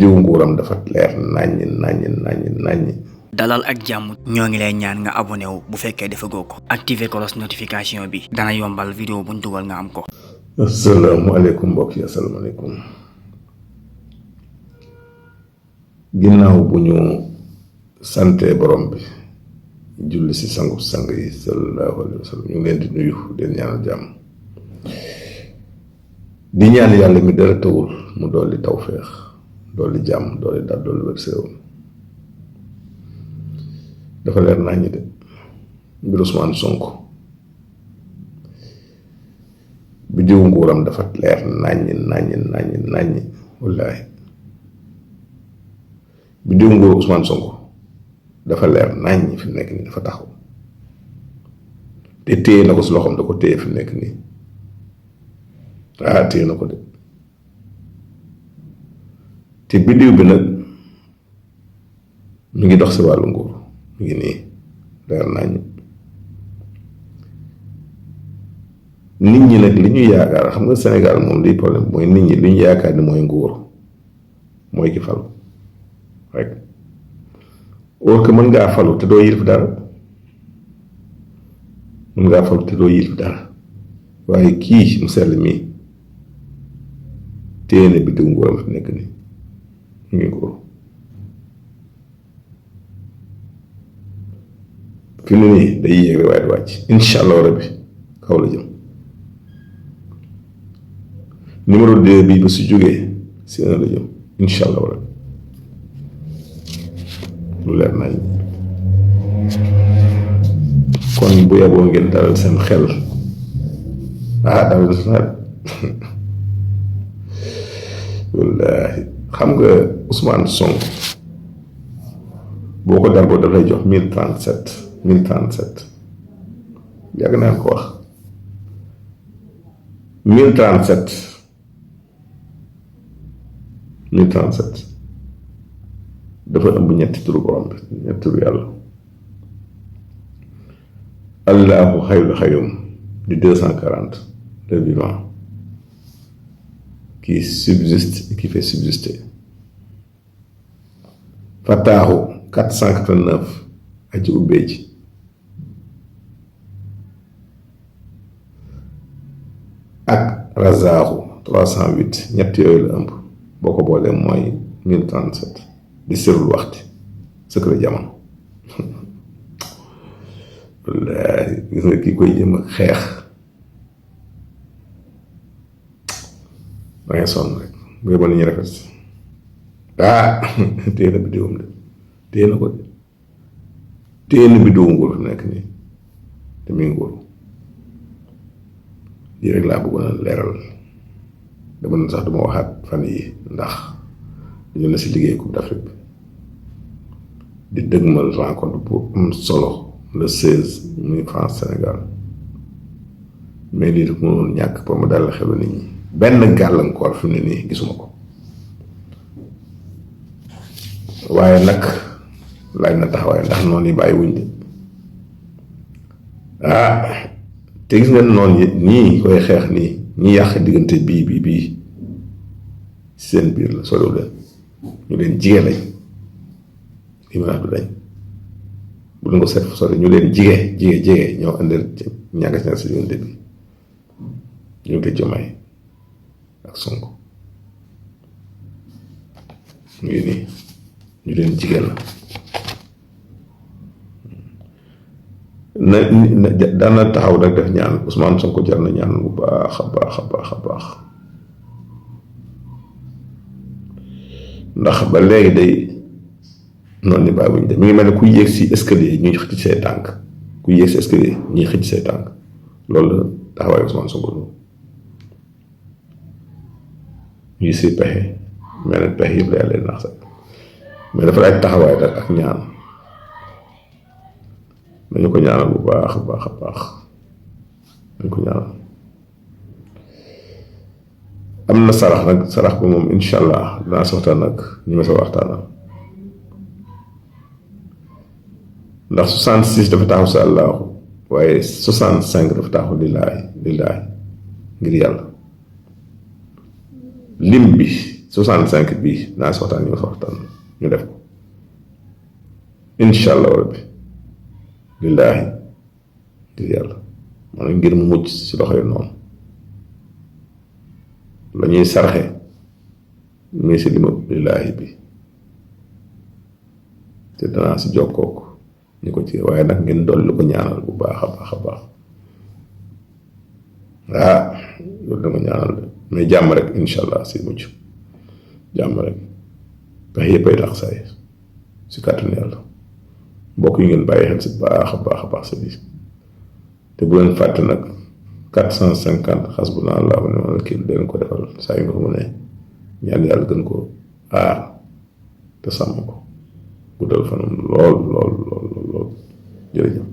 biddiw nguuram dafa leer naññ. dalal ak jàmm ñoo ngi lay ñaan nga abonné wu bu fekkee defagoo ko activer cloche notification bi dana yombal vidéo buñ dugal nga am ko. asalaamaaleykum mbokk yi asalaamaaleykum. ginnaaw bu ñu sante borom bi julli si sangu sang yi sallallahu alayhi wa sallam ñu ngi leen di nuyu den ñaanal jàmm di ñaan yàlla mi dara tawul mu dolli tawféex dolli jàmm dolli dal dolli wér séewam dafa leer naa ñi de mbir Ousmane Sonko bi diw nguuram dafa leer naññ wallaahi bi diw nguur Ousmane Sonko dafa leer naññ fi nekk nii dafa taxaw te téye na ko si loxoom da ko téye fi nekk nii téye na ko de te biddiw bi nag mi ngi dox si wàllu nguur mi ngi nii leer nañ nit ñi nag li ñu yaakaar xam nga Sénégal moom liy problème mooy nit ñi li ñu yaakaar ni mooy nguur mooy ki falu rek or que mën ngaa falu te doo yilif dara waaye kii mu sell mii téye na biddiw nguuram fi nekk nii mu ngi nguur fi mu ne nii day yéeg waaye du wàcc incha allah rabbi kaw la jëm numéro 2 bii ba su jógee si 1 la jëm incha allah rabbi lu leer nañ kon bu yeboo ngeen dalal seen xel dalal seen xel wallaahi xam nga Ousmane Sonko boo ko darboo daf lay jox 1037 yàgg naa ko wax 1037 dafa ëmb ñetti turu borom bi ñetti turu yàlla allahu xayrul xayyum di 240 le vivant qui subsiste et qui fait subsister fataahu 489 aji ubbee ji ak razaahu 308 ñett yooyu la ëmb boo ko boolee mooy 1037 di sirul waxti secret jamono wallaahi gis nga kii koy jëm ak xeex da ngay sonn rek bu yeboo nañu rafet téye na biddiwam de téye na ko de téye na biddiwu nguur fi nekk nii te muy nguur lii rek laa bëggoon a leeral dama ne sax duma waxaat fan yi ndax dañu ne si liggéey Coupe d'Afrique di dëgmal rencontre bu am solo le 16 muy France Sénégal mais lii daf mënoon ñàkk pour mu dal xelu nit ñi benn gàllankoor fi mu ne nii gisuma ko waaye nag laaj na taxawaay ndax noonu yi bàyyi wuñ de te gis nga noonu yi ñii koy xeex nii ñi yàq diggante bii seen biir la solo leen ñu leen jige lañ li ma du dañ bu leen ko seet fa sori ñu leen jige ñoo indil ñàkk si si diggante bi ñu ngi Diomaye ak Sonko ñu ngi nii ñu leen jigéen la na daana taxaw nag def ñaan Ousmane Sonko jar na ñaan bu baax a baax ndax ba léegi day noonu ni bàyyi wuñ de mi ngi mel ne kuy yéeg si escalier ñuy xëcc say tànk ñuy xëcc say tànk loolu la taxawaay Ousmane Sonko ñuy si pexe mel ne pexe yëpp la yàlla nax sax mais dafa laaj taxawaay nag ak ñaan dañu ko ñaanal bu baax dañu ko ñaanal am na sarax ba moom incha allah dinaa si waxtaan nag ñi ma sa waxtaanal ndax 66 dafa taxaw sa allahu waaye 65 dafa taxaw lillaahi ngir yàlla lim bi 65 bii naa si waxtaan ñu def ko incha allah rabbi lillaahi ngir yàlla maanaam ngir mu mucc si loxo yi noonu la ñuy sarxe mais si lima lillaahi bi te danaa si jokkook ñu ko ci waaye nag ngeen dolli ko ñaanal bu baax a baax a baax loolu dama ñaanal de mais jàmm rek incha allah si mucc jàmm rek pexe yëpp ay tax saay si kàttanu yàlla mbokk yi ngeen bàyyi xel si baax a baax a baax sa bis te bu leen fàtte nag 450 xasbunallaahu wa ni'mal wakiil leen ko defal saa yu nga mu ne ñaan yàlla gën ko aar te sàmm ko guddal fanam lool jërëjëf